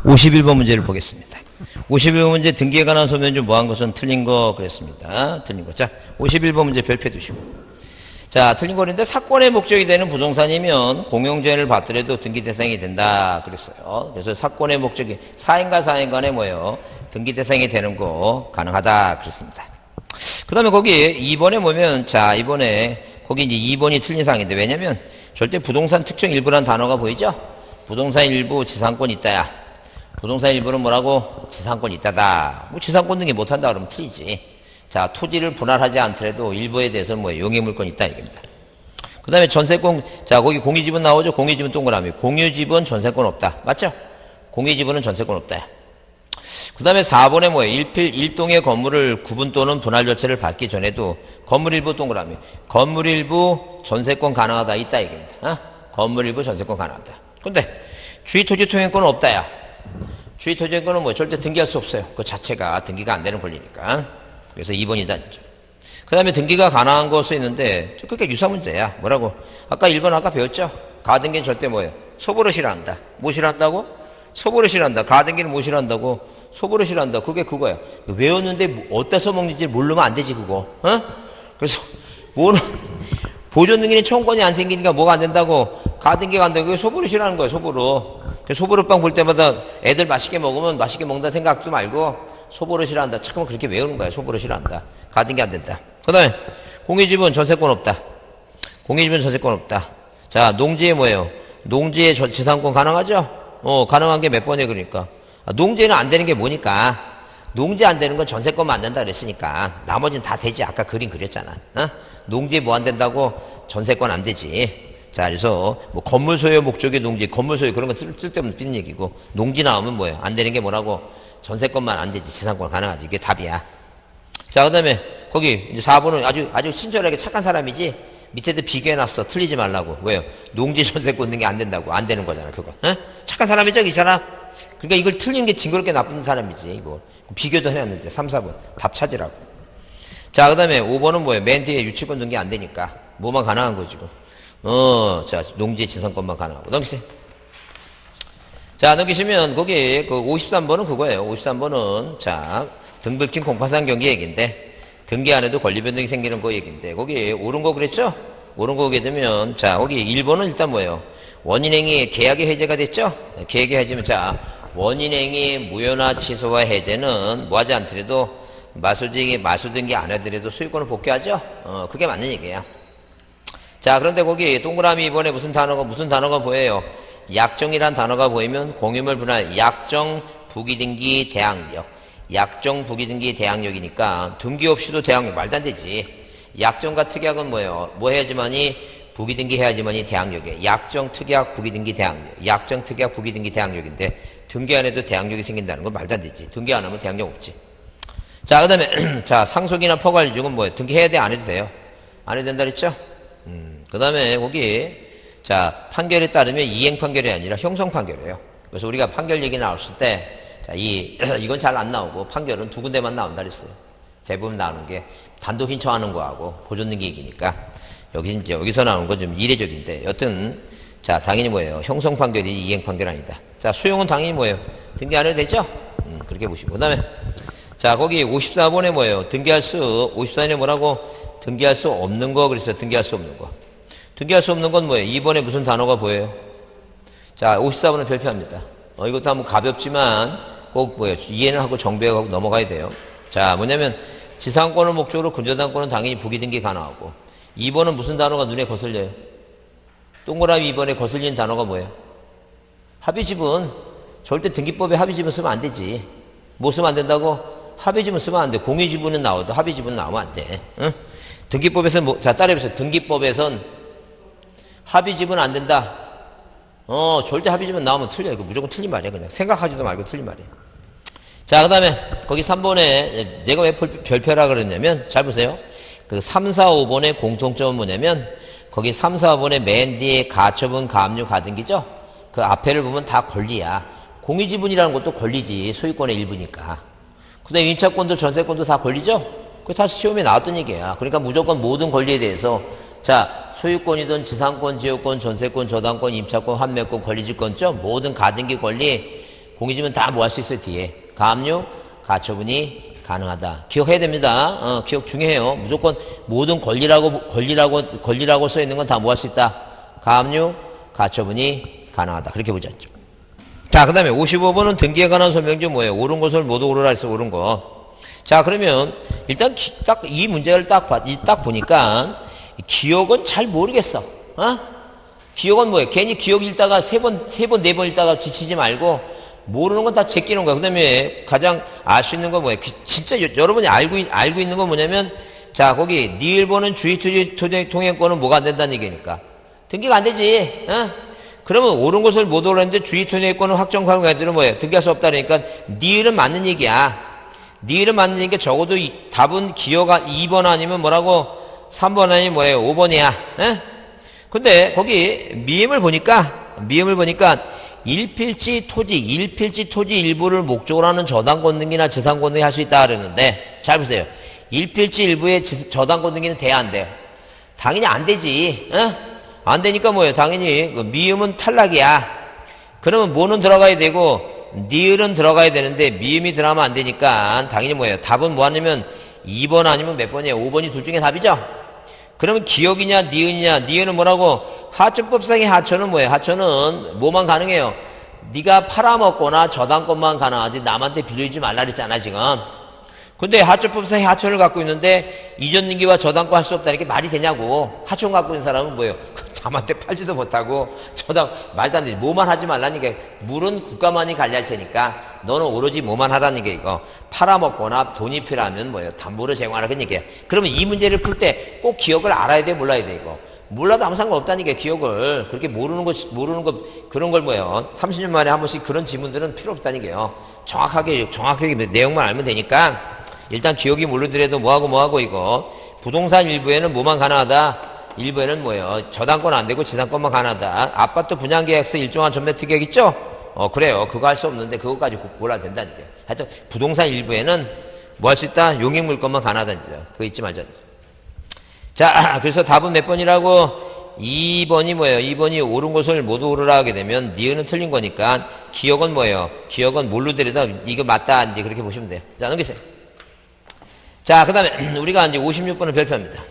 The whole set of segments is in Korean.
51번 문제를 보겠습니다. 51번 문제 등기에 관한 소면 중 뭐한 것은 틀린 거 그랬습니다. 틀린 거. 자, 51번 문제 별표 두시고. 자, 틀린 거인데 사건의 목적이 되는 부동산이면 공용제한을 받더라도 등기 대상이 된다 그랬어요. 그래서 사건의 목적이 사인과 사인 간에 뭐예요? 등기 대상이 되는 거 가능하다 그랬습니다. 그 다음에 거기 2번에 보면, 자, 이번에 거기 이제 2번이 틀린 사항인데, 왜냐면 절대 부동산 특정 일부란 단어가 보이죠? 부동산 일부 지상권 있다야. 부동산 일부는 뭐라고? 지상권 있다다. 뭐 지상권 등기 못한다 그러면 틀리지. 자, 토지를 분할하지 않더라도 일부에 대해서는 뭐예요? 용의물권 있다 이겁니다. 그 다음에 전세권, 자, 거기 공유지분 나오죠? 공유지분 동그라미. 공유지분 전세권 없다. 맞죠? 공유지분은 전세권 없다. 그 다음에 4번에 뭐예요? 일필 1동의 건물을 구분 또는 분할 절차를 밟기 전에도 건물 일부 동그라미. 건물 일부 전세권 가능하다. 있다 이겁니다. 어? 건물 일부 전세권 가능하다. 근데 주의토지 통행권은 없다야. 주의토지 통행권은 뭐 절대 등기할 수 없어요. 그 자체가 등기가 안 되는 권리니까. 그래서 2번이다. 그 다음에 등기가 가능한 거 써있는데 그게 유사 문제야. 뭐라고? 아까 1번 아까 배웠죠? 가등기는 절대 뭐예요? 소보를 싫어한다. 뭐 싫어한다고? 소보를 싫어한다. 가등기는 뭐 싫어한다고? 소보를 싫어한다. 그게 그거야. 외웠는데 어디다 써먹는지 모르면 안 되지 그거. 어? 그래서 뭐는 보존등기는 청구권이 안 생기니까 뭐가 안 된다고? 가등기가 안 되고 그게 소보를 싫어하는 거야. 소보로. 소보루빵 볼 때마다 애들 맛있게 먹으면 맛있게 먹는다 생각도 말고 소보를 싫어한다. 잠깐만 그렇게 외우는 거야. 소보를 싫어한다. 가등기 안 된다. 그 다음에 공유집은 전세권 없다. 공유집은 전세권 없다. 자, 농지에 뭐예요? 농지에 지상권 가능하죠? 가능한 게 몇 번이에요 그러니까. 농지에는 안 되는 게 뭐니까. 농지 안 되는 건 전세권만 안 된다 그랬으니까 나머지는 다 되지. 아까 그림 그렸잖아. 어? 농지에 뭐 안 된다고? 전세권 안 되지. 자, 그래서 뭐 건물 소유 목적의 농지, 건물 소유 그런 거 쓸데없는 얘기고 농지 나오면 뭐예요? 안 되는 게 뭐라고? 전세권만 안 되지. 지상권 가능하지. 이게 답이야. 자, 그 다음에 거기 이제 4번은 아주 친절하게 착한 사람이지 밑에도 비교해놨어. 틀리지 말라고. 왜요? 농지 전세권 등기 안 된다고. 안 되는 거잖아 그거. 어? 착한 사람이죠 이 사람? 그러니까 이걸 틀리는 게 징그럽게 나쁜 사람이지 이거. 비교도 해놨는데 3, 4번 답 찾으라고. 자, 그 다음에 5번은 뭐예요? 맨 뒤에 유치권 등기 안 되니까 뭐만 가능한 거지 지금. 자, 농지 지상권만 가능하고. 넘기세요. 자, 넘기시면 거기 그 53번은 그거예요. 53번은 자, 등 긁힌 공파상 경기 얘기인데 등기 안 해도 권리 변동이 생기는 거 얘기인데 거기 옳은 거 그랬죠? 옳은 거 오게 되면 자, 거기 1번은 일단 뭐예요? 원인행위 계약이 해제가 됐죠? 계약이 해제면 자, 원인행위 무효나 취소와 해제는 뭐 하지 않더라도 마수등기 안 하더라도 소유권을 복귀하죠? 그게 맞는 얘기야. 자, 그런데 거기 동그라미 2번에 무슨 단어가 보여요? 약정이란 단어가 보이면 공유물 분할, 약정, 부기등기, 대항력. 약정, 부기등기, 대항력이니까 등기 없이도 대항력 말도 안 되지. 약정과 특약은 뭐예요? 뭐 해야지만이 부기등기 해야지만이 대항력이에요. 약정, 특약, 부기등기, 대항력. 약정, 특약, 부기등기, 대항력인데 등기 안 해도 대항력이 생긴다는 건 말도 안 되지. 등기 안 하면 대항력 없지. 자, 그 다음에 자, 상속이나 포괄 유증은 뭐예요? 등기해야 돼? 안 해도 돼요? 안 해도 된다 그랬죠? 그 다음에 거기 자, 판결에 따르면 이행 판결이 아니라 형성 판결이에요. 그래서 우리가 판결 얘기 나왔을 때 자, 이건 잘 안 나오고 판결은 두 군데만 나온다 그랬어요. 대부분 나오는 게 단독 신청하는 거하고 보존등기 얘기니까 여기서 나오는 건 좀 이례적인데 여튼 자, 당연히 뭐예요? 형성 판결이 이행 판결 아니다. 자, 수용은 당연히 뭐예요? 등기 안 해도 되죠? 그렇게 보시고. 그 다음에 자, 거기 54번에 뭐예요? 54번에 뭐라고? 등기할 수 없는 거 그랬어요. 등기할 수 없는 거. 등기할 수 없는 건 뭐예요? 2번에 무슨 단어가 보여요? 자, 54번은 별표합니다. 이것도 한번 가볍지만 꼭 뭐예요? 이해는 하고 정비하고 넘어가야 돼요. 자, 뭐냐면 지상권을 목적으로 근저당권은 당연히 부기등기 가능하고 2번은 무슨 단어가 눈에 거슬려요? 동그라미 2번에 거슬리는 단어가 뭐예요? 합의집은 절대 등기법에 합의집은 쓰면 안 되지. 뭐 쓰면 안 된다고? 합의집은 쓰면 안 돼. 공유지분은 나와도 합의집은 나오면 안 돼. 응? 등기법에서는 뭐, 자, 따라해보세요. 등기법에선 합의집은 안 된다. 절대 합의집은 나오면 틀려요. 이거 무조건 틀린 말이야. 그냥 생각하지도 말고 틀린 말이야. 자, 그 다음에 거기 3번에 내가 왜 별표라 그랬냐면 잘 보세요. 그 3, 4, 5번의 공통점은 뭐냐면 거기 3, 4, 5번의 맨 뒤에 가처분, 가압류, 가등기죠? 그 앞에를 보면 다 권리야. 공유지분이라는 것도 권리지. 소유권의 일부니까. 그 다음에 임차권도 전세권도 다 권리죠? 그게 다 시험에 나왔던 얘기야. 그러니까 무조건 모든 권리에 대해서 자, 소유권이든 지상권, 지역권, 전세권, 저당권, 임차권, 환매권, 권리질권죠? 모든 가등기 권리 공이지면 다 뭐 할 수 있어요, 뒤에. 가압류, 가처분이 가능하다. 기억해야 됩니다. 기억 중요해요. 무조건 모든 권리라고 써 있는 건 다 뭐 할 수 있다. 가압류, 가처분이 가능하다. 그렇게 보지 않죠. 자, 그 다음에 55번은 등기에 관한 설명지 뭐예요? 옳은 것을 모두 옳으라 해서 옳은 거. 자, 그러면 일단 딱 이 문제를 딱 보니까 기억은 잘 모르겠어. 기억은 뭐예요? 괜히 기억 읽다가 세 번, 네 번 읽다가 지치지 말고 모르는 건 다 제끼는 거야. 그 다음에 가장 알 수 있는 건 뭐예요? 진짜 여러분이 알고 있는 건 뭐냐면, 자, 거기 니일보는 주의통행권은 뭐가 안 된다는 얘기니까. 등기가 안 되지. 그러면 옳은 것을 못 옳았는데 주의통행권은 확정하는 애들은 뭐예요? 등기할 수 없다 그러니까 니일은 맞는 얘기야. 니일은 맞는 얘기니까 적어도 답은 기어가 2번 아니면 뭐라고 3번 아니면 뭐예요? 5번이야. 근데 거기 미음을 보니까 일필지 토지 일부를 목적으로 하는 저당권 등기나 지상권 등기 할 수 있다 그러는데, 잘 보세요. 일필지 일부의 저당권 등기는 돼야 안 돼요? 당연히 안 되지. 안 되니까 뭐예요? 당연히 미음은 탈락이야. 그러면 뭐는 들어가야 되고 니을은 들어가야 되는데 미음이 들어가면 안 되니까 당연히 뭐예요? 답은 뭐 하냐면 2번 아니면 몇 번이에요? 5번이 둘 중에 답이죠? 그러면 기억이냐 니은이냐. 니은은 뭐라고? 하천법상의 하천은 뭐예요? 하천은 뭐만 가능해요? 네가 팔아먹거나 저당권만 가능하지 남한테 빌려주지 말라 그랬잖아 지금. 근데 하천법상의 하천을 갖고 있는데 이전 등기와 저당권 할 수 없다는 게 말이 되냐고. 하천 갖고 있는 사람은 뭐예요? 남한테 팔지도 못하고 저당 말도 안 되지. 뭐만 하지 말라는 게, 물은 국가만이 관리할 테니까 너는 오로지 뭐만 하라는 게 이거. 팔아먹거나 돈이 필요하면 뭐예요? 담보를 제공하라 그런 얘기야. 그러면 이 문제를 풀 때 꼭 기억을 알아야 돼, 몰라야 돼 이거. 몰라도 아무 상관없다는 게, 기억을 그렇게 모르는 거 그런 걸 뭐예요? 30년 만에 한 번씩 그런 지문들은 필요 없다는 게요. 정확하게 내용만 알면 되니까 일단 기억이 모르더라도 뭐하고 이거. 부동산 일부에는 뭐만 가능하다. 일부에는 뭐예요? 저당권 안 되고 지상권만 가능하다. 아파트 분양계약서 일정한 전매 특약 있죠? 그래요. 그거 할 수 없는데 그것까지 몰라도 된다는 게. 하여튼 부동산 일부에는 뭐 할 수 있다? 용익물권만 가능하다는 거죠. 그거 잊지 말자. 자, 그래서 답은 몇 번이라고? 2번이 뭐예요? 2번이 옳은 것을 모두 옳으라 하게 되면 니은은 틀린 거니까 기억은 뭐예요? 기억은 뭘로 들여다 이거 맞다 이제 그렇게 보시면 돼요. 자, 넘기세요. 자, 그 다음에 우리가 이제 56번을 별표합니다.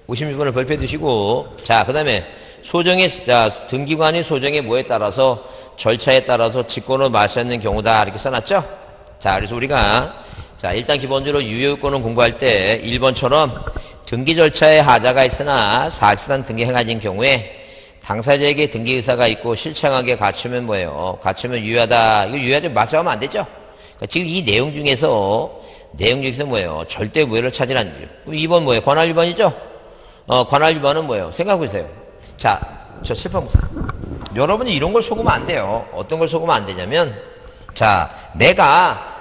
56번을 별표해 두시고, 자, 그 다음에 등기관이 소정의 뭐에 따라서 절차에 따라서 직권을 말소하는 경우다 이렇게 써놨죠? 자, 그래서 우리가 자, 일단 기본적으로 유효권을 공부할 때 1번처럼 등기 절차에 하자가 있으나 사실상 등기 행해진 경우에 당사자에게 등기 의사가 있고 실체관계 갖추면 뭐예요? 갖추면 유효하다. 이거 유효하지 맞춰하면 안 되죠? 그러니까 지금 이 내용 중에서 뭐예요? 절대 무효를 찾으라는 거죠. 그럼 2번 뭐예요? 관할 1번이죠? 관할 1번은 뭐예요? 생각해보세요. 자, 저 칠판 보세요. 여러분이 이런 걸 속으면 안 돼요. 어떤 걸 속으면 안 되냐면, 자, 내가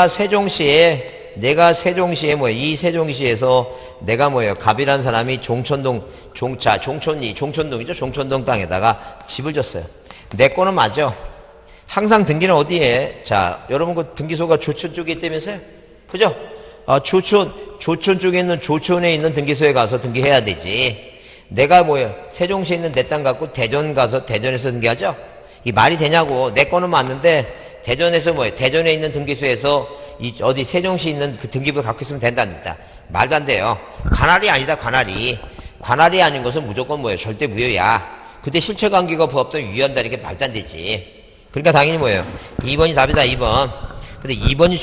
세종시에 뭐예요? 이 세종시에서 내가 뭐예요? 갑이라는 사람이 종촌동이죠? 종촌동 땅에다가 집을 줬어요. 내 거는 맞죠? 항상 등기는 어디에? 자, 여러분 그 등기소가 조촌 쪽에 있다면서요? 그죠? 조촌 쪽에 있는 조촌에 있는 등기소에 가서 등기해야 되지. 내가 뭐예요? 세종시에 있는 내 땅 갖고 대전 가서 대전에서 등기하죠? 이 말이 되냐고. 내 거는 맞는데 대전에서 뭐예요? 대전에 있는 등기소에서 어디 세종시에 있는 그 등기부를 갖고 있으면 된답니다. 말도 안 돼요. 관할이 아니다, 관할이. 관할이 아닌 것은 무조건 뭐예요? 절대 무효야. 그때 실체관계가 부합되면 유효한다는 게 말도 안 되지. 그러니까 당연히 뭐예요? 2번이 답이다, 2번. 근데 2번이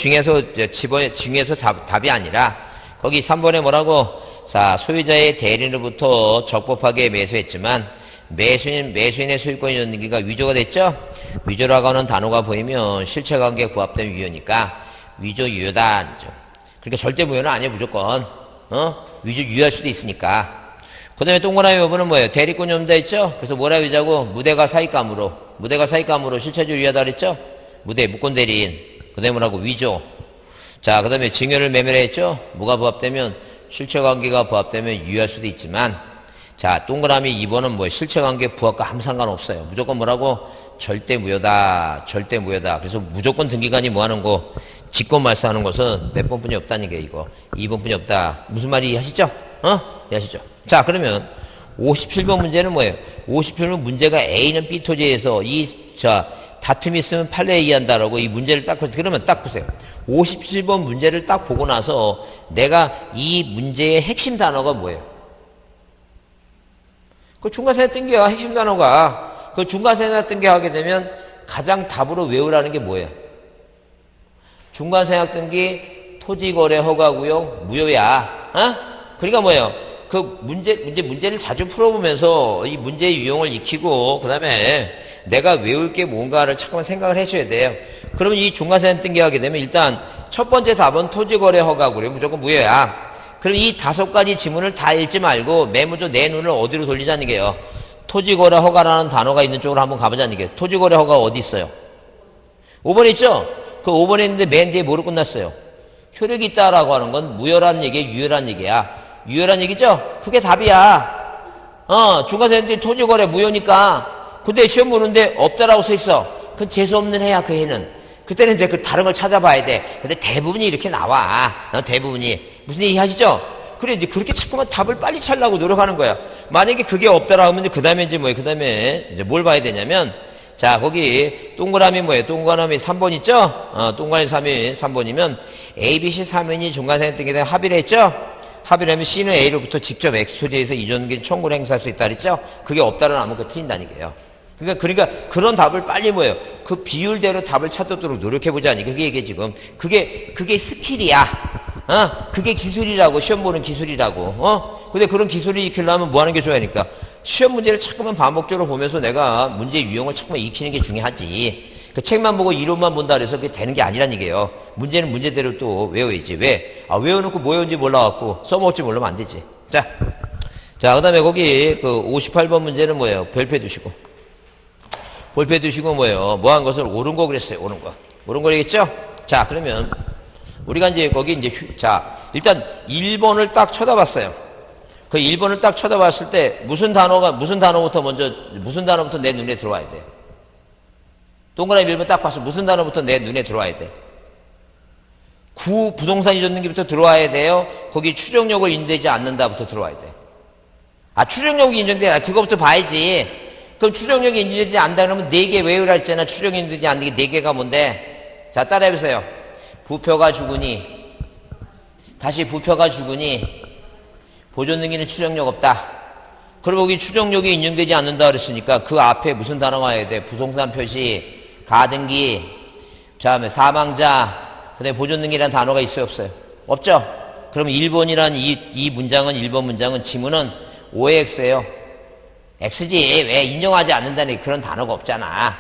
중요해서 답이 아니라, 거기 3번에 뭐라고? 자, 소유자의 대리인으로부터 적법하게 매수했지만, 매수인의 소유권이 있는 등기가 위조가 됐죠? 위조라고 하는 단어가 보이면 실체관계에 부합되면 유효니까, 위조 유효다. 그러니까 절대 무효는 아니에요, 무조건. 위조 유효할 수도 있으니까. 그 다음에 동그라미 부분은 뭐예요? 대리권이 없다 했죠? 그래서 뭐라 위자고? 무대가 사익감으로 실체적으로 유효하다 그랬죠? 무권 대리인. 그 다음에 뭐라고? 위조. 자, 그 다음에 증여를 매매를 했죠? 뭐가 부합되면? 실체관계가 부합되면 유효할 수도 있지만, 자, 동그라미 2번은 뭐예요? 실체관계 부합과 아무 상관없어요. 무조건 뭐라고? 절대 무효다. 그래서 무조건 등기관이 뭐 하는 거? 직권 말소하는 것은 몇 번뿐이 없다는 게 이거. 2번뿐이 없다. 무슨 말이 하시죠? 이해하시죠? 자, 그러면 57번 문제는 뭐예요? 57번 문제가 A는 B 토지에서 다툼이 있으면 판례에 의한다라고 이 문제를 딱 보세요. 그러면 딱 보세요. 57번 문제를 딱 보고 나서 내가 이 문제의 핵심 단어가 뭐예요? 그 중간생략 뜬게야 핵심 단어가. 그 중간생략 뜬게 하게 되면 가장 답으로 외우라는 게 뭐예요? 중간생략 뜬게 토지거래 허가구역 무효야. 어? 그러니까 뭐예요? 그 문제를 자주 풀어보면서 이 문제의 유형을 익히고, 그 다음에 내가 외울 게 뭔가를 잠깐만 생각을 해줘야 돼요. 그러면 이 중간생략 뜬게 하게 되면 일단 첫 번째 답은 토지거래 허가구역 무조건 무효야. 그럼 이 5가지 지문을 다 읽지 말고 메모조 내 눈을 어디로 돌리자는 게요? 토지거래 허가라는 단어가 있는 쪽으로 한번 가보자는 게요. 토지거래 허가 어디 있어요? 5번에 있죠? 그 5번에 있는데 맨 뒤에 뭐로 끝났어요? 효력이 있다라고 하는 건 무효라는 얘기야, 유효라는 얘기야. 유효란 얘기죠? 그게 답이야. 중간생략 토지거래 무효니까. 근데 시험 보는데 없다라고 써 있어. 그건 재수없는 해야, 그 해는. 그때는 이제 그 다른 걸 찾아봐야 돼. 근데 대부분이 이렇게 나와. 대부분이. 무슨 얘기 하시죠? 그래, 이제 그렇게 자꾸만 답을 빨리 찾으려고 노력하는 거야. 만약에 그게 없다라고 하면 그 다음에 이제 뭐예요? 그 다음에 이제 뭘 봐야 되냐면, 자, 거기 동그라미 뭐예요? 동그라미 3번 있죠? 동그라미 3번이면 ABC 3인이 중간생략 등에 대한 합의를 했죠? 합의를 하면 C는 A로부터 직접 X토지에서 이전기를 청구를 행사할 수 있다 그랬죠? 그게 없다라고 하면 그거 틀린다는 거예요. 그러니까 그런 답을 빨리 뭐예요? 그 비율대로 답을 찾도록 노력해보자니. 그게 이게 지금. 그게 스킬이야. 그게 기술이라고. 시험 보는 기술이라고. 근데 그런 기술을 익히려면 뭐 하는 게 좋아하니까? 시험 문제를 자꾸만 반복적으로 보면서 내가 문제 유형을 자꾸만 익히는 게 중요하지. 그 책만 보고 이론만 본다 그래서 그게 되는 게 아니란 얘기예요. 문제는 문제대로 또 외워야지. 왜? 외워놓고 뭐 외운지 몰라갖고 써먹을지 모르면 안 되지. 자, 그 다음에 거기 그 58번 문제는 뭐예요? 별표 두시고. 볼표 두시고 뭐예요? 뭐 한 것을 옳은 거 그랬어요. 옳은 거. 옳은 거겠죠? 자, 그러면 우리가 이제 거기 이제 자, 일단 1번을 딱 쳐다봤어요. 그 1번을 딱 쳐다봤을 때 무슨 단어부터 내 눈에 들어와야 돼. 동그라미 1번 딱 봤어. 무슨 단어부터 내 눈에 들어와야 돼. 부동산 이전등기부터 들어와야 돼요. 거기 추정력을 인정되지 않는다부터 들어와야 돼. 추정력이 인정돼. 그거부터 봐야지. 그럼 추정력이 인정되지 않는다 그러면 4개 외우라 했잖아. 추정이 인정되지 않는 게 4개가 뭔데? 자, 따라해보세요. 부표가 죽으니, 다시 부표가 죽으니, 보존등기는 추정력 없다. 그리고 거기 추정력이 인정되지 않는다 그랬으니까 그 앞에 무슨 단어가 와야 돼? 부동산 표시, 가등기, 다음에 사망자, 그 다음에 보존등기라는 단어가 있어요, 없어요? 없죠? 그럼 1번이란 이 문장은, 1번 문장은 지문은 OX예요. X지. 왜 인정하지 않는다는 그런 단어가 없잖아.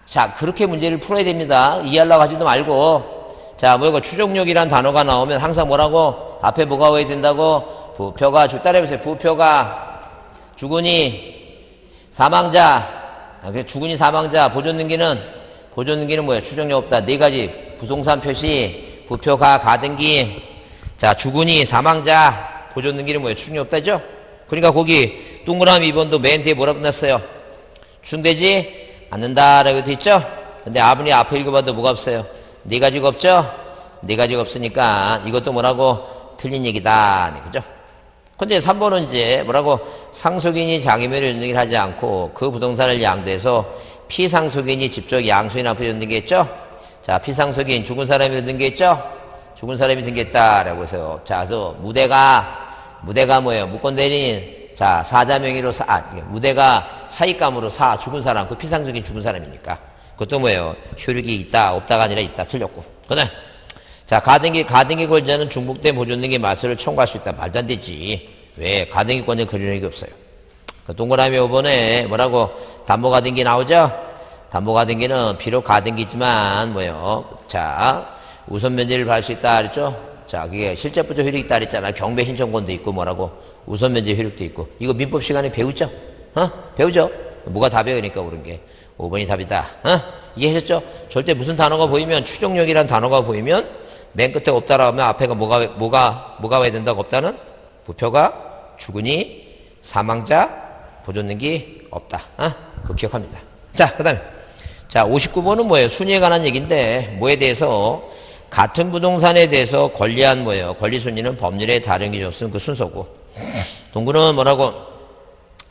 자, 그렇게 문제를 풀어야 됩니다. 이해하려고 하지도 말고. 자, 뭐고 추정력이란 단어가 나오면 항상 뭐라고? 앞에 뭐가 와야 된다고? 부표가 따라해보세요. 부표가 죽으니 사망자. 죽으니 사망자. 보존등기는 뭐예요? 추정력 없다. 4가지. 부동산 표시, 부표가 가등기. 자, 죽으니 사망자. 보존등기는 뭐예요? 추정력 없다죠? 그러니까 거기 동그라미 2번도 맨 뒤에 뭐라고 끝났어요? 추정되지 않는다라고 돼 있죠? 근데 아버님 앞에 읽어봐도 뭐가 없어요? 4가지가 없죠? 4가지가 없으니까 이것도 뭐라고? 틀린 얘기다. 그죠? 근데 3번은 이제 뭐라고? 상속인이 장애면을 연등기를 하지 않고 그 부동산을 양도해서 피상속인이 직접 양수인하고 연등기했죠? 자, 피상속인 죽은 사람이 연등기했죠? 죽은 사람이 등기했다라고 해서. 자, 그래서 무대가 뭐예요? 무권대리인. 자, 사자 명의로 무대가 사익감으로 죽은 사람, 그 피상속인 죽은 사람이니까. 그것도 뭐예요? 효력이 있다, 없다가 아니라 있다, 틀렸고. 그다음, 자, 가등기 권자는 중복된 보존등기 말소를 청구할 수 있다. 말도 안 되지. 왜? 가등기 권자는 그런 적이 없어요. 그 동그라미 5번에 뭐라고? 담보가등기 나오죠? 담보가등기는 비록 가등기지만 뭐예요? 자, 우선 면제를 받을 수 있다 그랬죠? 자, 그게 실제부터 효력이 있다 그랬잖아. 경매 신청권도 있고 뭐라고? 우선 면제 효력도 있고. 이거 민법 시간에 배우죠? 배우죠? 뭐가 답이에요? 그러니까 옳은 게. 5번이 답이다. 이해하셨죠? 절대 무슨 단어가 보이면, 추정력이란 단어가 보이면 맨 끝에 없다라고 하면 앞에가 뭐가 와야 된다고? 없다는? 부표가 죽으니 사망자 보존등기 없다. 그거 기억합니다. 자, 그 다음에. 자, 59번은 뭐예요? 순위에 관한 얘기인데, 뭐에 대해서? 같은 부동산에 대해서 권리한 뭐예요? 권리 순위는 법률에 다른 게 없으면 그 순서고. 동구는 뭐라고?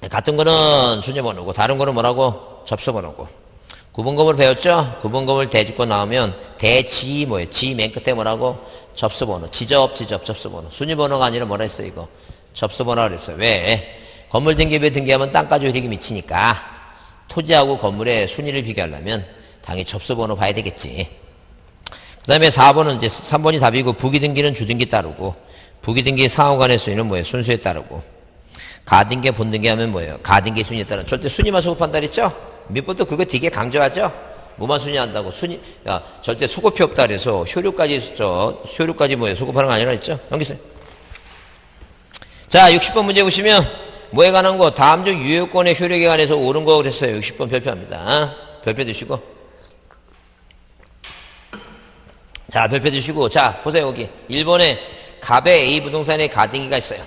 같은 거는 순위번호고, 다른 거는 뭐라고? 접수번호고. 구분검을 배웠죠? 구분검을 대짚고 나오면 대지 뭐예요? 지 맨 끝에 뭐라고? 접수번호. 접수번호. 순위번호가 아니라 뭐라 했어요, 이거? 접수번호가 그랬어요. 왜? 건물 등기부에 등기하면 땅가지 효력이 미치니까 토지하고 건물의 순위를 비교하려면 당연히 접수번호 봐야 되겠지. 그 다음에 4번은 이제 3번이 답이고 부기등기는 주등기 따르고 부기등기 상호간의 순위는 뭐예요? 순수에 따르고 가등기 본등기 하면 뭐예요? 가등기 순위에 따라 절대 순위만 소급한다 그랬죠? 밑부터 그거 되게 강조하죠? 뭐만 순위한다고 순위 야 절대 소급이 없다 그래서 효력까지 뭐예요? 소급하는 거 아니라 했죠? 넘기세요. 자 60번 문제 보시면 뭐에 관한 거 다음 중 유효권의 효력에 관해서 옳은 거 그랬어요. 60번 별표합니다. 별표 드시고 자 별표 드시고 자 보세요. 여기 1번에 갑의 A 부동산에 가등기가 있어요.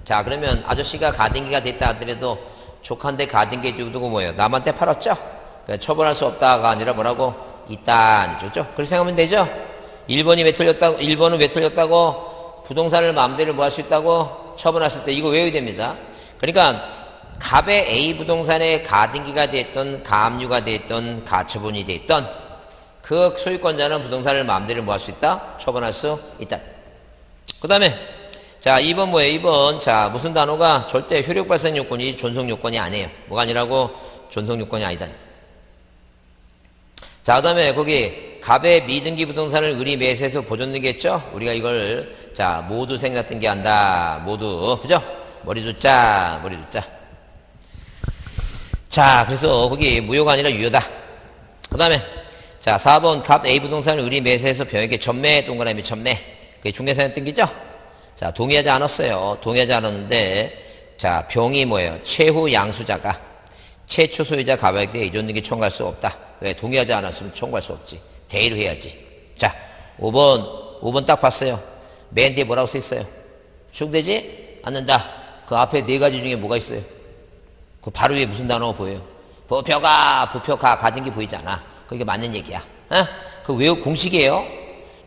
자 그러면 아저씨가 가등기가 됐다 하더라도 조카한테 가등기 주고 뭐예요? 남한테 팔았죠? 그러니까 처분할 수 없다가 아니라 뭐라고? 있다 아니죠? 그렇게 생각하면 되죠? 1번이 왜 틀렸다고? 1번은 왜 틀렸다고? 부동산을 마음대로 뭐 할 수 있다고? 처분할 수 있다. 이거 외워야 됩니다. 그러니까 갑의 A 부동산에 가등기가 됐던 가압류가 됐던 가처분이 됐던 그 소유권자는 부동산을 마음대로 뭐 할 수 있다? 처분할 수 있다. 그 다음에 자 2번 뭐예요? 2번 자 무슨 단어가 절대 효력 발생 요건이 존속 요건이 아니에요. 뭐가 아니라고? 존속 요건이 아니다. 자 그 다음에 거기 갑의 미등기 부동산을 을이 매수해서 보존등기했죠? 우리가 이걸 자 모두 생략등기한다. 모두 그죠? 머리 숫자 자 그래서 거기 무효가 아니라 유효다. 그 다음에 자 4번 갑 A 부동산을 을이 매수해서 병에게 전매 동그라미 전매 그게 중개사에 등기죠? 자 동의하지 않았어요. 동의하지 않았는데 자 병이 뭐예요? 최후 양수자가 최초 소유자 갑에게 대해 이존등기 청구할 수 없다. 왜? 동의하지 않았으면 청구할 수 없지. 대의로 해야지. 자 5번 딱 봤어요. 맨 뒤에 뭐라고 써 있어요? 추정되지 않는다. 그 앞에 네 가지 중에 뭐가 있어요? 그 바로 위에 무슨 단어가 보여요? 부표가 가등기 보이지 않아. 그게 맞는 얘기야. 어? 그 왜 공식이에요?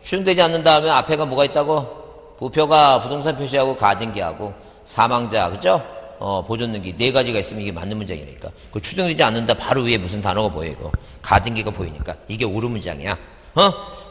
추정되지 않는다 하면 앞에가 뭐가 있다고? 부표가 부동산 표시하고 가등기하고 사망자 그죠? 보존등기 네 가지가 있으면 이게 맞는 문장이니까. 그 추정되지 않는다 바로 위에 무슨 단어가 보이고 가등기가 보이니까 이게 옳은 문장이야.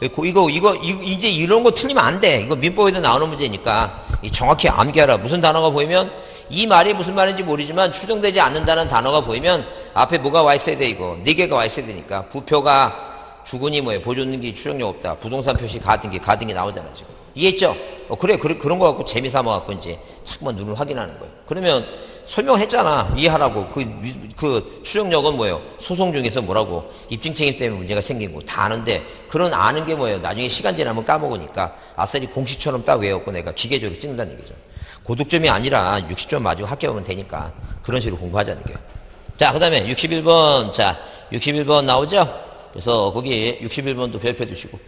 이거 이제 이런 거 틀리면 안 돼. 이거 민법에도 나오는 문제니까 정확히 암기하라. 무슨 단어가 보이면 이 말이 무슨 말인지 모르지만 추정되지 않는다는 단어가 보이면 앞에 뭐가 와 있어야 돼 이거 네 개가 와 있어야 되니까 부표가 주거니 뭐예요? 보존등기 출력력 없다. 부동산 표시 가등기 나오잖아 지금. 이해했죠? 그래 그런 거 갖고 재미삼아 갖고 이제 자꾸만 눈을 확인하는 거예요. 그러면 설명했잖아. 이해하라고. 그 추정력은 뭐예요? 소송 중에서 뭐라고? 입증 책임 때문에 문제가 생긴 거 다 아는데 그런 아는 게 뭐예요? 나중에 시간 지나면 까먹으니까 아싸리 공식처럼 딱 외웠고 내가 기계적으로 찍는다는 얘기죠. 고득점이 아니라 60점 맞으고 합격하면 되니까 그런 식으로 공부하자는 얘기예요. 자, 그 다음에 61번. 자, 61번 나오죠? 그래서 거기 61번도 별표 두시고.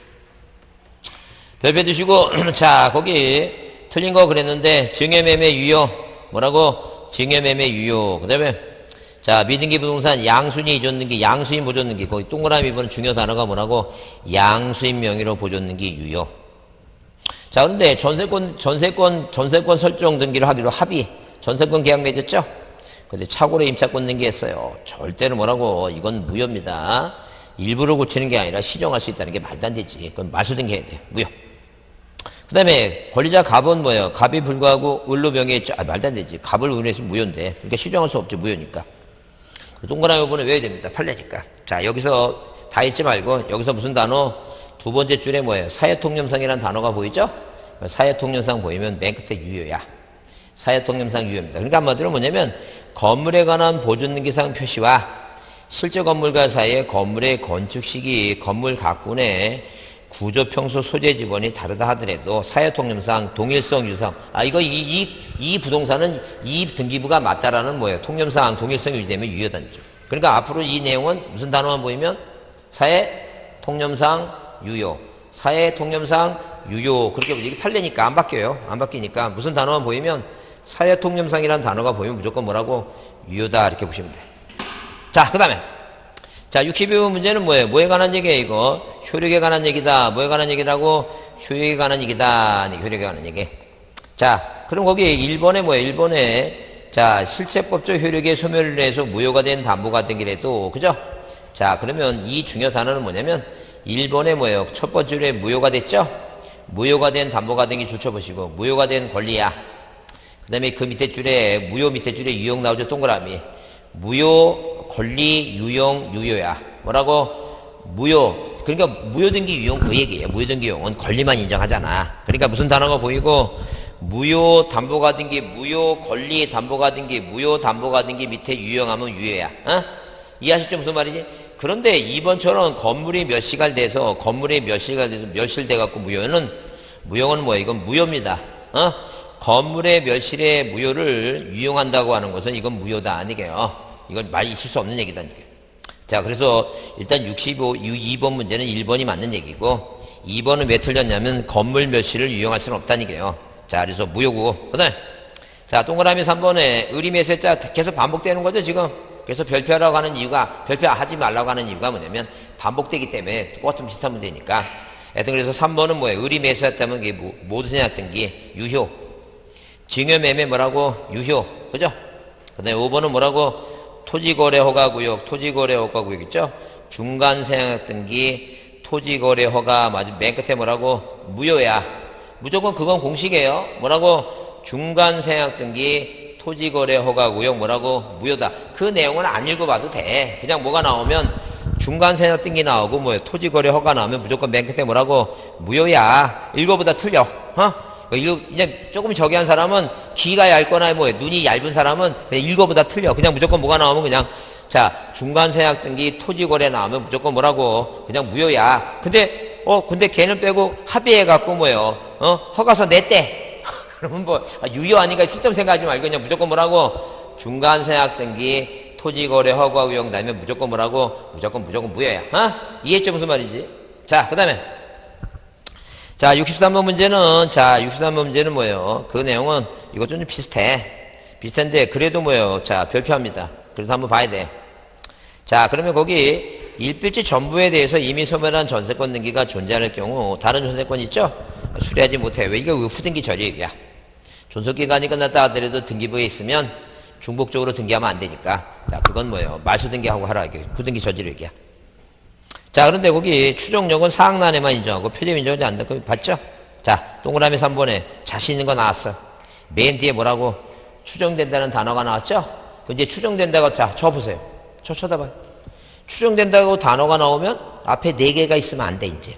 별표 두시고, 자, 거기 틀린 거 그랬는데, 증여매매 유효. 뭐라고? 증여매매 유효. 그 다음에, 자, 미등기 부동산 양수인 이존등기, 양수인 보존등기. 거기 동그라미 보는 중요 단어가 뭐라고? 양수인 명의로 보존등기 유효. 자, 그런데 전세권 설정 등기를 하기로 합의. 전세권 계약 맺었죠? 근데 착오로 임차권 등기했어요. 절대로 뭐라고? 이건 무효입니다. 일부러 고치는 게 아니라 시정할 수 있다는 게 말도 안 되지. 그건 말소 등기해야 돼요. 무효. 그 다음에 권리자 갑은 뭐예요? 갑이 불구하고 을로 명의했죠. 말도 안 되지. 갑을 은혜했으면 무효인데. 그러니까 시정할 수 없죠. 무효니까. 동그라미 부분은 외워야 됩니다. 판례니까. 자, 여기서 다 읽지 말고 여기서 무슨 단어? 두 번째 줄에 뭐예요? 사회통념상이라는 단어가 보이죠? 사회통념상 보이면 맨 끝에 유효야. 사회통념상 유효입니다. 그러니까 한마디로 뭐냐면 건물에 관한 보존등기상 표시와 실제 건물과 사이의 건물의 건축 시기, 건물 가꾼의 구조 평수 소재 지번이 다르다 하더라도 사회통념상 동일성 유상 이 부동산은 이 등기부가 맞다라는 뭐예요? 통념상 동일성이 유지되면 유효단죠. 그러니까 앞으로 이 내용은 무슨 단어만 보이면 사회통념상 유효, 사회통념상 유효. 그렇게 이게 판례니까 안 바뀌어요. 안 바뀌니까 무슨 단어만 보이면 사회통념상이라는 단어가 보이면 무조건 뭐라고? 유효다 이렇게 보시면 돼요. 자, 그 다음에 자 62번 문제는 뭐예요? 뭐에 관한 얘기예요 이거? 효력에 관한 얘기다. 뭐에 관한 얘기라고? 효력에 관한 얘기다. 효력에 관한 얘기. 자, 그럼 거기 1번에 뭐예요? 1번에 자 실체법적 효력의 소멸을 해서 무효가 된 담보가 되기라도 그죠? 자, 그러면 이 중요 단어는 뭐냐면 1번에 뭐예요? 첫 번째 줄에 무효가 됐죠? 무효가 된 담보가 된 게 줄쳐보시고 무효가 된 권리야. 그 다음에 그 밑에 줄에 무효 밑에 줄에 유용 나오죠? 동그라미. 무효 권리 유용 유효야. 뭐라고? 무효. 그러니까 무효등기 유용 그 얘기예요. 무효등기 유용은 권리만 인정하잖아. 그러니까 무슨 단어가 보이고 무효 담보가 된 게 무효 권리 담보가 된 게 무효 담보가 된 게 밑에 유용하면 유효야. 어? 이해하셨죠? 무슨 말이지? 그런데 2번처럼 건물이 몇 시간 돼서 건물이 몇 시간 돼서 멸실돼 갖고 무효는 뭐야? 이건 무효입니다. 어? 건물의 멸실의 무효를 유용한다고 하는 것은 이건 무효다 아니게요. 이건 말 있을 수 없는 얘기다 이게. 자, 그래서 일단 2번 문제는 1번이 맞는 얘기고 2번은 왜 틀렸냐면 건물 멸실을 유용할 수는 없다니게요. 자, 그래서 무효고. 그다음에 자, 동그라미 3번에 의리매세 자 계속 반복되는 거죠, 지금. 그래서 별표하라고 하는 이유가 별표하지 말라고 하는 이유가 뭐냐면 반복되기 때문에 똑같은 비슷한 문제니까. 하여튼 그래서 3번은 뭐예요? 의리매수했다면 이게 모두세 등기 유효. 증여매매 뭐라고? 유효. 그죠? 그다음에 5번은 뭐라고? 토지거래허가구역, 토지거래허가구역 있죠? 중간세약 등기, 토지거래허가, 맨 끝에 뭐라고? 무효야. 무조건 그건 공식이에요. 뭐라고? 중간세약 등기, 토지거래허가구역 뭐라고? 무효다. 그 내용은 안 읽어봐도 돼. 그냥 뭐가 나오면 중간세약 등기 나오고 뭐예요? 토지거래허가 나오면 무조건 맨 끝에 뭐라고? 무효야. 읽어보다 틀려. 이거 그냥 조금 저기 한 사람은 귀가 얇거나 눈이 얇은 사람은 그냥 읽어보다 틀려. 그냥 무조건 뭐가 나오면 그냥 자 중간세약 등기 토지거래 나오면 무조건 뭐라고? 그냥 무효야. 근데 걔는 빼고 합의해갖고 뭐예요? 허가서 냈대. 그러면 유효 아니까 시점 생각하지 말고 그냥 무조건 뭐라고? 중간세약 등기 토지거래 허가 구역 나면 무조건 뭐라고? 무조건 무효야. 이해했죠? 무슨 말인지? 자, 그 다음에 자, 63번 문제는 뭐예요? 그 내용은 이것 좀 비슷한데 그래도 뭐예요? 자, 별표합니다. 그래서 한번 봐야 돼. 자, 그러면 거기 일필지 전부에 대해서 이미 소멸한 전세권 등기가 존재할 경우 다른 전세권 있죠? 수리하지 못해. 왜? 이게 후등기 저리액이야. 존속기간이 끝났다 하더라도 등기부에 있으면 중복적으로 등기하면 안 되니까. 자, 그건 뭐예요? 말소 등기하고 하라. 이게 후등기 저지력이야. 자, 그런데 거기 추정력은 사학난에만 인정하고 표적 인정하지 않는다. 그거 봤죠? 자, 동그라미 3번에 자신 있는 거 나왔어. 맨 뒤에 뭐라고? 추정된다는 단어가 나왔죠? 그 이제 추정된다고, 자, 쳐보세요. 쳐다봐요. 추정된다고 단어가 나오면 앞에 4개가 있으면 안 돼, 이제.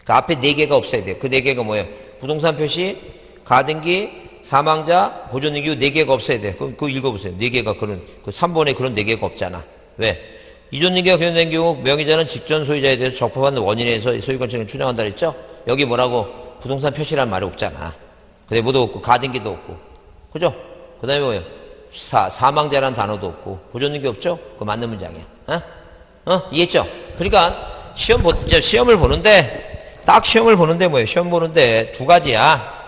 그 앞에 4개가 없어야 돼요. 그 4개가 뭐예요? 부동산 표시, 가등기, 사망자, 보존등기 4개가 없어야 돼. 그거 읽어보세요. 4개가 그 3번에 그런 4개가 없잖아. 왜? 이존등기가 변경된 경우 명의자는 직전 소유자에 대해서 적법한 원인에서 소유권을 추정한다 그랬죠? 여기 뭐라고? 부동산 표시란 말이 없잖아. 근데 뭐도 없고 가등기도 없고. 그죠? 그 다음에 뭐예요? 사망자란 단어도 없고 보존등기 없죠? 그거 맞는 문장이야. 이해했죠? 그러니까 시험을 보는데 딱 시험을 보는데 뭐예요? 시험 보는데 두 가지야.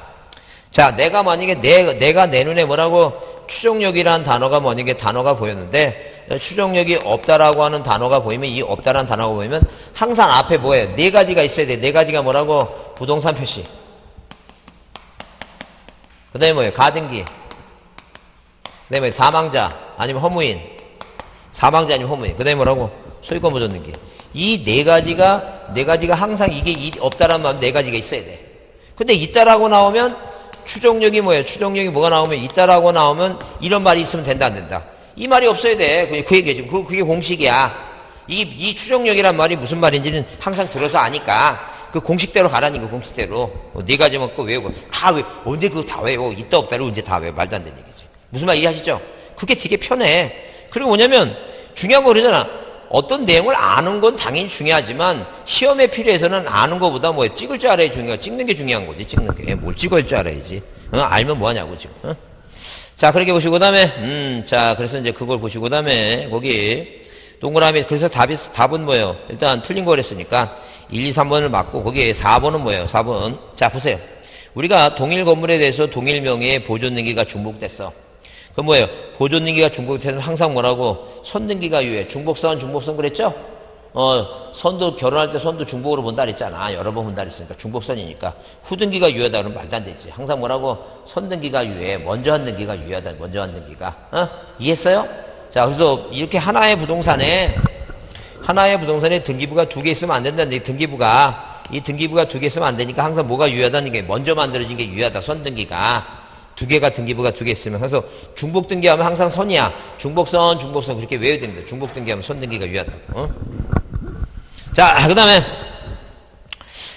자, 내가 만약에 내가 내 눈에 뭐라고? 추정력이라는 단어가 만약에 단어가 보였는데 추정력이 없다라고 하는 단어가 보이면 이 없다라는 단어가 보이면 항상 앞에 뭐예요? 4가지가 있어야 돼. 4가지가 뭐라고? 부동산 표시. 그 다음에 뭐예요? 가등기. 그 다음에 사망자 아니면 허무인. 사망자 아니면 허무인. 그 다음에 뭐라고? 소유권 보존등기. 이 4가지가 항상 이게 없다라는 말 4가지가 있어야 돼. 근데 있다라고 나오면 추정력이 뭐예요? 추정력이 뭐가 나오면 있다라고 나오면 이런 말이 있으면 된다 안 된다. 이 말이 없어야 돼. 그 얘기지. 그게 공식이야. 이 추정력이란 말이 무슨 말인지는 항상 들어서 아니까 그 공식대로 가라니까 공식대로. 4가지만 꼭 외우고 언제 그거 다 외워? 있다 없다를 언제 다 외워? 말도 안 되는 얘기지. 무슨 말 이해하시죠? 그게 되게 편해. 그리고 뭐냐면 중요한 거 그러잖아. 어떤 내용을 아는 건 당연히 중요하지만 시험에 필요해서는 아는 것보다 찍을 줄 알아야 중요해. 찍는 게 중요한 거지. 찍는 게. 뭘 찍을 줄 알아야지. 알면 뭐하냐고 지금. 자, 그렇게 보시고 그다음에 자, 그래서 이제 그걸 보시고 그다음에 거기 동그라미 그래서 답은 뭐예요? 일단 틀린 거 그랬으니까 1, 2, 3번을 맞고 거기에 4번은 뭐예요? 4번. 자, 보세요. 우리가 동일 건물에 대해서 동일 명의의 보존등기가 중복됐어. 그럼 뭐예요? 보존등기가 중복되면 항상 뭐라고? 선등기가 유효해. 중복선 그랬죠? 선도 결혼할 때 선도 중복으로 본다 그랬잖아. 여러 번 본다 그랬으니까 중복선이니까 후등기가 유효하다 그러면 말도 안 되지. 항상 뭐라고? 선등기가 유효해. 먼저 한 등기가 유효하다. 먼저 한 등기가. 이해했어요? 자, 그래서 이렇게 하나의 부동산에 하나의 부동산에 등기부가 두 개 있으면 안 된다는 얘기. 이 등기부가 두 개 있으면 안 되니까 항상 뭐가 유효하다는 게 먼저 만들어진 게 유효하다. 선등기가. 두 개가 등기부가 두 개 있으면. 그래서 중복등기하면 항상 선이야. 중복선 그렇게 외워야 됩니다. 중복등기하면 선등기가 유효하다고. 어? 자, 그 다음에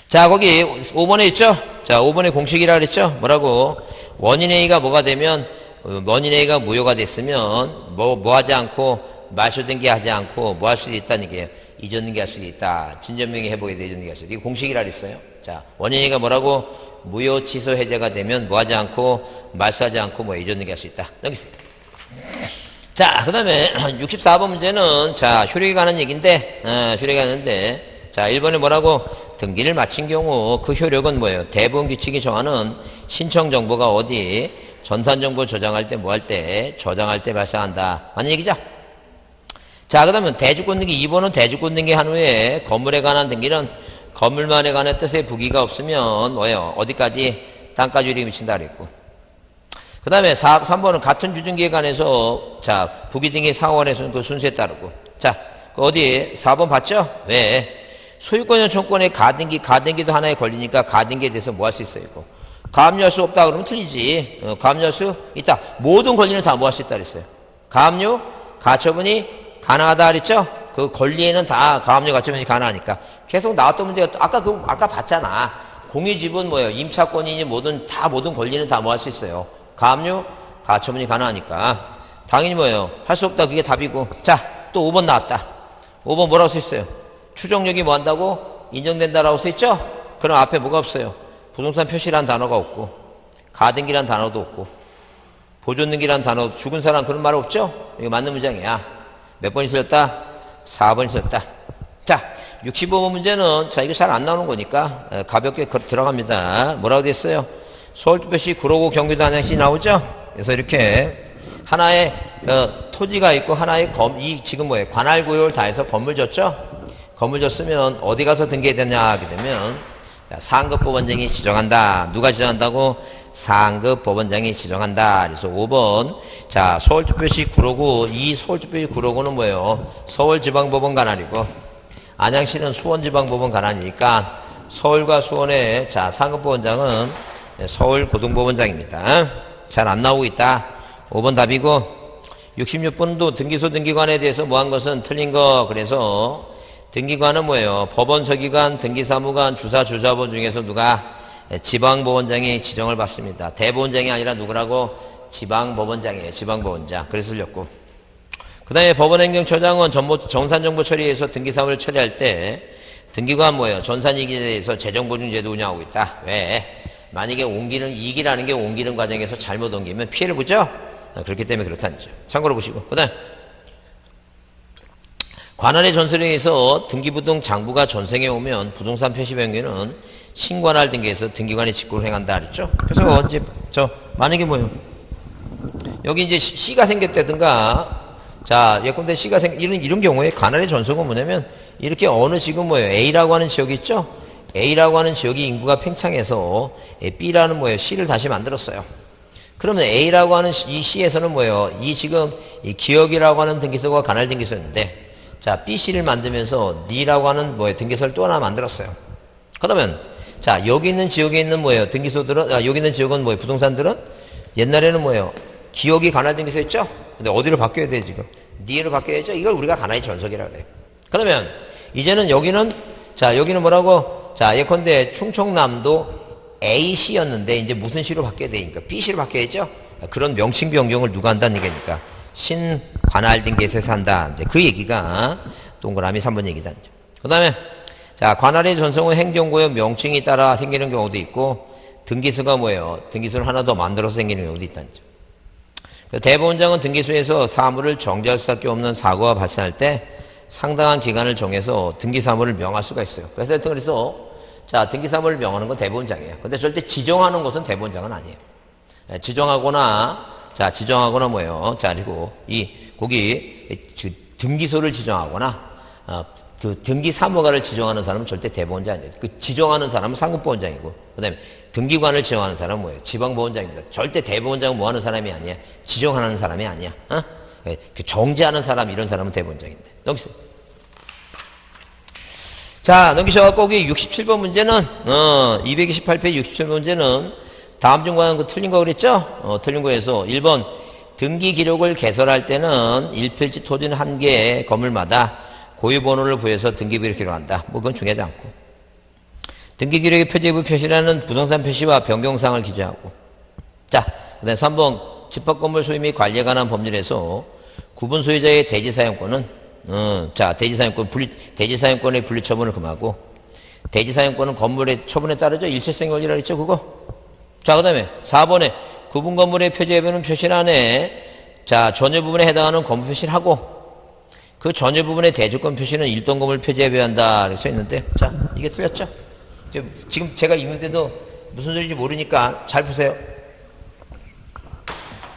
자, 거기 5번에 있죠? 자, 5번에 공식이라 그랬죠? 뭐라고? 원인 A가 뭐가 되면 원인 A가 무효가 됐으면 뭐 하지 않고 말소등기 하지 않고 뭐 할 수도 있다는 얘기예요. 이전등기 할 수도 있다. 진전명의 회복에 대해 이전등기 할 수도 있다. 이게 공식이라 그랬어요. 자, 원인 A가 뭐라고? 무효 취소 해제가 되면 뭐 하지 않고 말소하지 않고 뭐 이전등기 할 수 있다. 넘기세요. 자, 그 다음에 64번 문제는 자, 효력에 관한 얘기인데 효력에 관한데 자, 1번에 뭐라고? 등기를 마친 경우 그 효력은 뭐예요? 대부분 규칙이 정하는 신청 정보가 어디? 전산 정보 저장할 때 뭐 할 때? 저장할 때 발생한다. 맞는 얘기죠? 자, 그 다음에 대주권 등기 2번은 대주권 등기 한 후에 건물에 관한 등기는 건물만에 관한 뜻의 부기가 없으면 뭐예요? 어디까지? 땅까지 효력이 미친다 그랬고. 그 다음에 3번은 같은 주등기에 관해서 자, 부기 등기 상호간에서는 그 순서에 따르고. 자, 어디? 4번 봤죠? 왜? 소유권 요청권의 가등기도 하나에 걸리니까 가등기에 대해서 뭐 할 수 있어요? 이거. 가압류할 수 없다 그러면 틀리지. 가압류할 수 있다. 모든 권리는 다 뭐 할 수 있다 그랬어요. 가압류, 가처분이 가능하다 그랬죠? 그 권리에는 다 가압류, 가처분이 가능하니까. 계속 나왔던 문제가 아까 봤잖아. 공유집은 뭐예요? 임차권이니 모든 권리는 다 뭐 할 수 있어요. 가압류, 가처분이 가능하니까. 당연히 뭐예요? 할 수 없다. 그게 답이고. 자, 또 5번 나왔다. 5번 뭐라고 써 있어요? 추정력이 뭐 한다고? 인정된다라고 써 있죠? 그럼 앞에 뭐가 없어요? 부동산 표시라는 단어가 없고, 가등기라는 단어도 없고, 보존등기라는 단어, 죽은 사람 그런 말 없죠? 이거 맞는 문장이야. 몇 번이 틀렸다? 4번이 틀렸다. 자, 65번 문제는, 자, 이거 잘 안 나오는 거니까, 가볍게 들어갑니다. 뭐라고 됐어요? 서울특별시 구로구 경기도 안양시 나오죠? 그래서 이렇게, 하나의, 토지가 있고, 하나의 지금 뭐예요? 관할구역을 다 해서 건물 줬죠? 건물 줬으면 어디 가서 등기해야 되냐 하게 되면 상급법원장이 지정한다. 누가 지정한다고? 상급법원장이 지정한다. 그래서 5번 자, 서울특별시 구로구 이 서울특별시 구로구는 뭐예요? 서울지방법원 관할이고 안양시는 수원지방법원 관할이니까 서울과 수원의 자, 상급법원장은 서울고등법원장입니다. 잘 안 나오고 있다. 5번 답이고 66번도 등기소 등기관에 대해서 뭐 한 것은 틀린 거. 그래서 등기관은 뭐예요? 법원 서기관, 등기사무관, 주사본 중에서 누가? 지방법원장이 지정을 받습니다. 대법원장이 아니라 누구라고? 지방법원장이에요. 지방법원장. 그래서 틀렸고. 그 다음에 법원행정처장은 정산정보 처리해서 등기사무를 처리할 때 등기관 뭐예요? 전산이익에 대해서 재정보증제도 운영하고 있다. 왜? 만약에 이익이라는 게 옮기는 과정에서 잘못 옮기면 피해를 보죠? 그렇기 때문에 그렇다는 거죠. 참고로 보시고. 그 다음 관할의 전설에 의해서 등기부등 장부가 전생에 오면 부동산 표시 변경은 신관할 등기에서 등기관이 직구를 행한다 그랬죠? 그래서 이제 만약에 뭐예요? 여기 이제 C가 생겼다든가 자, 예컨대 C가 이런 경우에 관할의 전속은 뭐냐면 이렇게 어느 지금 뭐예요? A라고 하는 지역이 있죠? A라고 하는 지역이 인구가 팽창해서 B라는 뭐예요? C를 다시 만들었어요. 그러면 A라고 하는 이 C에서는 뭐예요? 지금 이 기업이라고 하는 등기소가 관할 등기소였는데 자, BC를 만들면서 D라고 하는 뭐예요? 등기소를 또 하나 만들었어요. 그러면 자, 여기 있는 지역에 있는 뭐예요? 등기소들은 여기 있는 지역은 뭐예요? 부동산들은 옛날에는 뭐예요? 기억이 관할 등기소였죠? 근데 어디로 바뀌어야 돼 지금? D로 바뀌어야죠. 이걸 우리가 관할의 전속이라고 그래요. 그러면 이제는 여기는 뭐라고? 자, 예컨대 충청남도 A시였는데 이제 무슨 시로 바뀌어야 되니까 B시로 바뀌어야죠. 그런 명칭 변경을 누가 한다는 얘기니까 신관할 등기에서 한다. 이제 그 얘기가 동그라미 3번 얘기다. 그 다음에 자, 관할의 전성은 행정구역 명칭에 따라 생기는 경우도 있고 등기소가 뭐예요? 등기소를 하나 더 만들어서 생기는 경우도 있다는 점. 대법원장은 등기소에서 사무를 정지할 수밖에 없는 사고가 발생할 때 상당한 기간을 정해서 등기사무를 명할 수가 있어요. 그래서 자, 등기사무를 명하는 건 대법원장이에요. 근데 절대 지정하는 것은 대법원장은 아니에요. 지정하거나 뭐예요? 자, 그리고 거기 등기소를 지정하거나 그 등기사무관을 지정하는 사람은 절대 대법원장이 아니에요. 그 지정하는 사람은 상급법원장이고, 그 다음에 등기관을 지정하는 사람은 뭐예요? 지방법원장입니다. 절대 대법원장은 뭐 하는 사람이 아니야? 지정하는 사람이 아니야. 그 정지하는 사람, 이런 사람은 대법원장인데. 여기서. 자, 넘기셔갖고 거기 67번 문제는 228페이지 67번 문제는 다음 중과는 그 틀린 거 그랬죠? 틀린 거에서 1번 등기 기록을 개설할 때는 1필지 토지는 한 개의 건물마다 고유 번호를 부여해서 등기 기록을 기록한다. 뭐 그건 중요하지 않고. 등기 기록의 표제부 표시라는 부동산 표시와 변경사항을 기재하고. 자, 그 다음에 3번 집합건물 소유 및 관리에 관한 법률에서 구분 소유자의 대지사용권은 대지사용권의 분리처분을 금하고 대지사용권은 건물의 처분에 따르죠. 일체성 권리라 했죠. 그거. 자, 그 다음에 4번에 구분 건물의 표제부는 표시란에 자 전유 부분에 해당하는 건물 표시를 하고 그 전유 부분의 대주권 표시는 일동 건물 표제부에 한다 이렇게 써 있는데 자 이게 틀렸죠? 지금 제가 읽는데도 무슨 소리인지 모르니까 잘 보세요.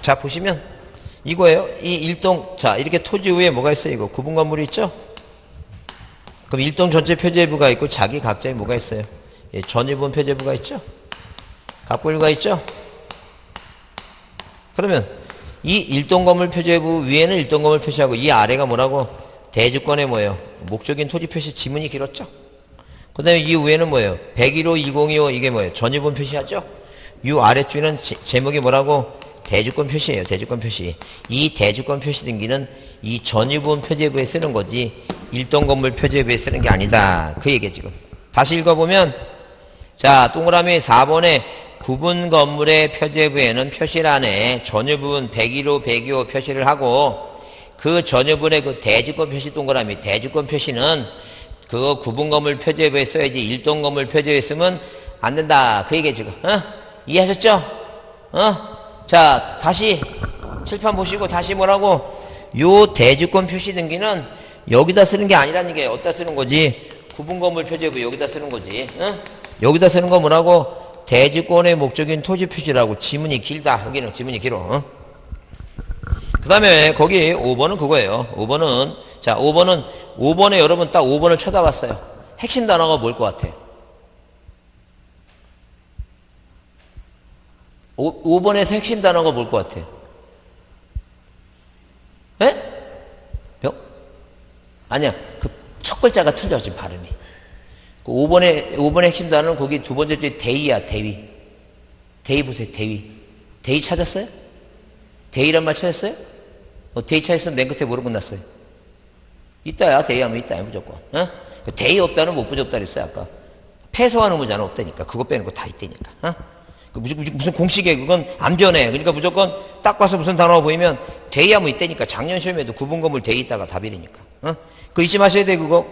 자 보시면 이거예요. 이 일동 자 이렇게 토지 위에 뭐가 있어요? 이거 구분 건물이 있죠? 그럼 일동 전체 표제부가 있고 자기 각자의 뭐가 있어요? 예, 전유 부분 표제부가 있죠? 갑분류가 있죠? 그러면 이 일동 건물 표제부 위에는 일동 건물 표시하고 이 아래가 뭐라고? 대주권에 뭐예요? 목적인 토지 표시 지문이 길었죠? 그 다음에 이 위에는 뭐예요? 101호, 1025 이게 뭐예요? 전유분 표시하죠? 이 아래쪽에는 제목이 뭐라고? 대주권 표시예요. 대주권 표시. 이 대주권 표시 등기는 이 전유분 표제부에 쓰는 거지 일동 건물 표제부에 쓰는 게 아니다. 그 얘기예요 지금. 다시 읽어보면 자 동그라미 4번에 구분 건물의 표제부에는 표시란에 전유분 101호, 102호 표시를 하고 그 전유분의 그 대주권 표시 동그라미 대주권 표시는 그거 구분 건물 표제부에 써야지 일동 건물 표제부에 쓰면 안 된다. 그 얘기예요 지금. 이해하셨죠? 자 다시 칠판 보시고 다시 뭐라고? 요 대주권 표시 등기는 여기다 쓰는 게 아니라는 게 어디다 쓰는 거지? 구분 건물 표제부 여기다 쓰는 거지. 여기다 쓰는 거 뭐라고? 대주권의 목적인 토지 표시라고. 지문이 길다. 여기는 지문이 길어. 그 다음에 거기 5번은 그거예요. 5번은 자 5번에 여러분 딱 5번을 쳐다봤어요. 핵심 단어가 뭘 것 같아요? 5번에서 핵심 단어가 뭘 것 같아요? 에? 병? 아니야. 그 첫 글자가 틀려 지금 발음이. 5번의 핵심 단어는 거기 두 번째 줄 대위야, 대위. 대위 보세요, 대위. 대위 찾았어요? 대위란 말 찾았어요? 대위 찾았으면 맨 끝에 뭐로 끝났어요? 있다야, 대위하면 있다야, 무조건. 그 대위 없다는 못 부족다 그랬어요, 아까. 패소한 의무자는 없다니까. 그거 빼는 거 다 있다니까. 무슨 공식이에요. 그건 안 변해. 그러니까 무조건 딱 봐서 무슨 단어가 보이면 대위하면 있다니까. 작년 시험에도 구분건물 대위 있다가 답이니까. 그거 잊지 마셔야 돼, 그거.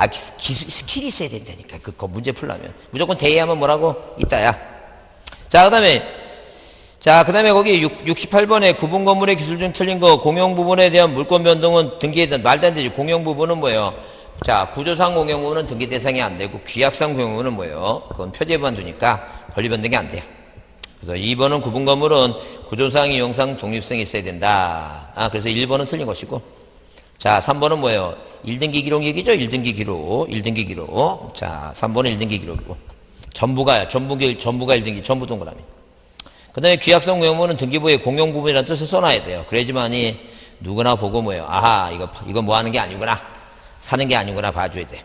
스킬이 있어야 된다니까. 그거 문제 풀려면. 무조건 대위하면 뭐라고? 있다야. 자, 그 다음에 거기 68번에 구분 건물의 기술 중 틀린 거, 공용 부분에 대한 물권 변동은 등기에 대한 말도 안 되지. 공용 부분은 뭐예요? 자, 구조상 공용 부분은 등기 대상이 안 되고, 규약상 공용 부분은 뭐예요? 그건 표제부만 두니까 권리 변동이 안 돼요. 그래서 2번은 구분 건물은 구조상, 이용상 독립성이 있어야 된다. 그래서 1번은 틀린 것이고, 자, 3번은 뭐예요? 1등기 기록 얘기죠? 1등기 기록. 자, 3번은 1등기 기록이고. 전부가 1등기, 전부 동그라미. 그 다음에 규약성 공용부는 등기부에 공용 부분이라는 뜻을 써놔야 돼요. 그래야지만이 누구나 보고 뭐예요? 아하, 이거 뭐 하는 게 아니구나. 사는 게 아니구나 봐줘야 돼.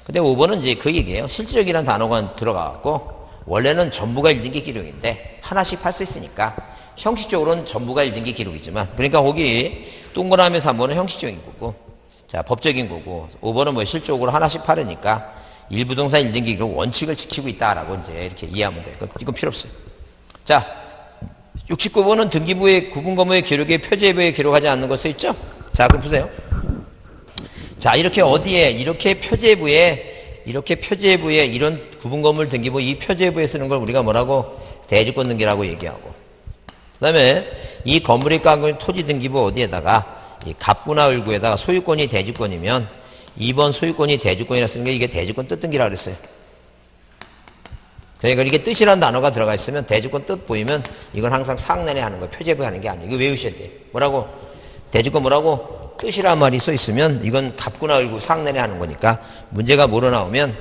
근데 5번은 이제 그 얘기예요. 실질적이라는 단어가 들어가갖고, 원래는 전부가 1등기 기록인데, 하나씩 할 수 있으니까, 형식적으로는 전부가 1등기 기록이지만, 그러니까 거기 동그라미 3번은 형식적인 거고, 자, 법적인 거고, 5번은 뭐 실적으로 하나씩 파르니까, 일부동산 1등기 기록 원칙을 지키고 있다라고 이제 이렇게 이해하면 돼요. 이건 필요 없어요. 자, 69번은 등기부의 구분 건물의 기록에 표제부에 기록하지 않는 거 써있죠? 자, 그럼 보세요. 자, 이렇게 어디에, 이렇게 표제부에 이런 구분 건물 등기부 이 표제부에 쓰는 걸 우리가 뭐라고? 대주권 등기라고 얘기하고. 그 다음에 이 건물이 깎은 토지 등기부 어디에다가 이 갑구나 을구에다가 소유권이 대주권이면 2번 소유권이 대주권이라 쓰는 게 이게 대주권 뜻 등기라고 그랬어요. 그러니까 이게 뜻이라는 단어가 들어가 있으면 대주권 뜻 보이면 이건 항상 상내내 하는 거예요. 표제부에 하는 게 아니에요. 이거 외우셔야 돼요. 뭐라고? 대주권 뭐라고? 뜻이란 말이 써 있으면 이건 갑구나 을구 상내내 하는 거니까 문제가 뭐로 나오면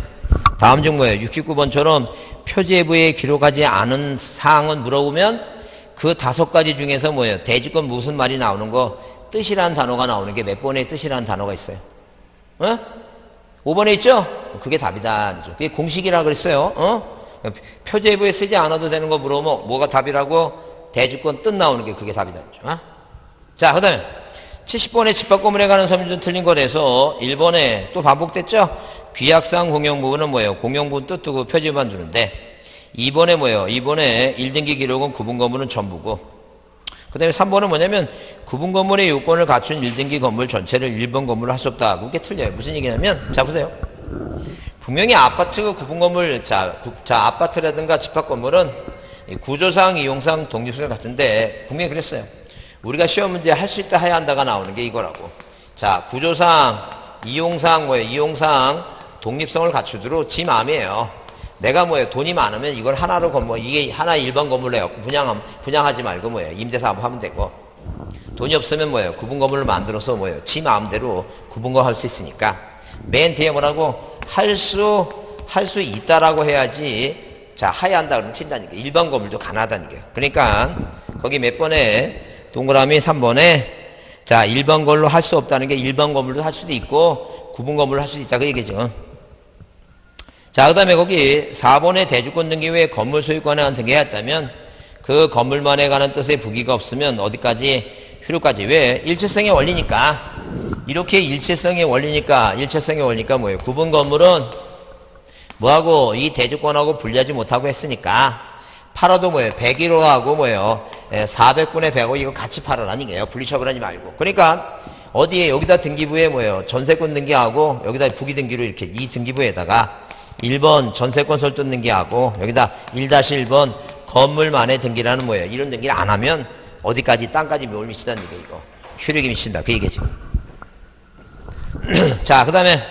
다음 중 뭐예요? 69번처럼 표제부에 기록하지 않은 사항은 물어보면 그 5가지 중에서 뭐예요? 대주권 무슨 말이 나오는 거? 뜻이라는 단어가 나오는 게 몇 번의 뜻이라는 단어가 있어요. 5번에 있죠? 그게 답이다. 그게 공식이라 그랬어요. 표제부에 쓰지 않아도 되는 거 물어보면 뭐가 답이라고? 대주권 뜻 나오는 게 그게 답이다. 자, 그 다음에 70번에 집합 건물에 관한 서문도 틀린 거라서 1번에 또 반복됐죠? 귀약상 공용부분은 뭐예요? 공용부분 뜻 두고 표제부만 두는데 2번에 뭐예요? 2번에 1등기 기록은 구분 건물은 전부고 그 다음에 3번은 뭐냐면 구분 건물의 요건을 갖춘 1등기 건물 전체를 1번 건물로 할 수 없다. 그게 틀려요. 무슨 얘기냐면 자 보세요. 분명히 아파트 구분 건물 자 아파트라든가 집합 건물은 구조상 이용상 독립성 같은데 분명히 그랬어요. 우리가 시험 문제 할 수 있다 해야 한다가 나오는 게 이거라고. 자 구조상 이용상 뭐예요? 이용상 독립성을 갖추도록 지 마음이에요. 내가 뭐예요? 돈이 많으면 이걸 하나로 이게 하나 1번 건물로 해요. 분양하지 말고 뭐예요? 임대사업 하면 되고. 돈이 없으면 뭐예요? 구분 건물을 만들어서 뭐예요? 지 마음대로 구분거 할 수 있으니까. 맨 뒤에 뭐라고? 할 수 있다라고 해야지. 자, 하야 한다 그러면 친다니까. 1번 건물도 가능하다니까요. 그러니까, 거기 몇 번에, 동그라미 3번에, 자, 1번 걸로 할 수 없다는 게 1번 건물도 할 수도 있고, 구분 건물로 할 수도 있다. 그 얘기죠. 자, 그 다음에 거기 4번의 대주권 등기 후에 건물 소유권에 관한 등기했다면 그 건물만에 관한 뜻의 부기가 없으면 어디까지? 효력까지. 왜? 일체성의 원리니까. 이렇게 일체성의 원리니까 뭐예요? 구분 건물은 뭐하고? 이 대주권하고 분리하지 못하고 했으니까 팔아도 뭐예요? 101호하고 뭐예요? 400분의 100호 이거 같이 팔아라는 거예요. 분리처분하지 말고. 그러니까 어디에? 여기다 등기부에 뭐예요? 전세권 등기하고 여기다 부기 등기로 이렇게 이 등기부에다가 1번 전세권 설득 등기하고 여기다 1-1번 건물만의 등기라는 뭐예요? 이런 등기를 안 하면 어디까지 땅까지 묘를 미친다는 얘기예요. 이거 효력이 미친다 그 얘기지. 자, 그 다음에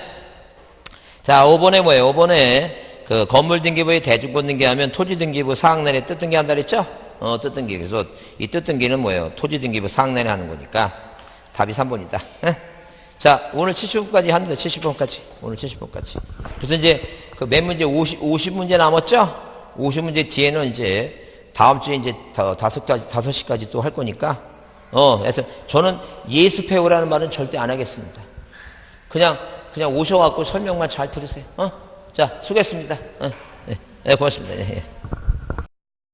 자 5번에 뭐예요? 5번에 그 건물 등기부에 대주권 등기하면 토지 등기부 사항 내에 뜻 등기한다 그랬죠? 뜻 등기. 그래서 이 뜻 등기는 뭐예요? 토지 등기부 사항 내에 하는 거니까 답이 3번이다. 자, 오늘 70번까지 합니다. 70번까지. 오늘 70번까지. 그래서 이제 그 몇 문제 50문제 남았죠? 50문제 뒤에는 이제 다음 주에 이제 5시까지 또 할 거니까. 그래서 저는 예습 해오라는 말은 절대 안 하겠습니다. 그냥 오셔갖고 설명만 잘 들으세요. 자, 수고했습니다. 네, 고맙습니다. 네.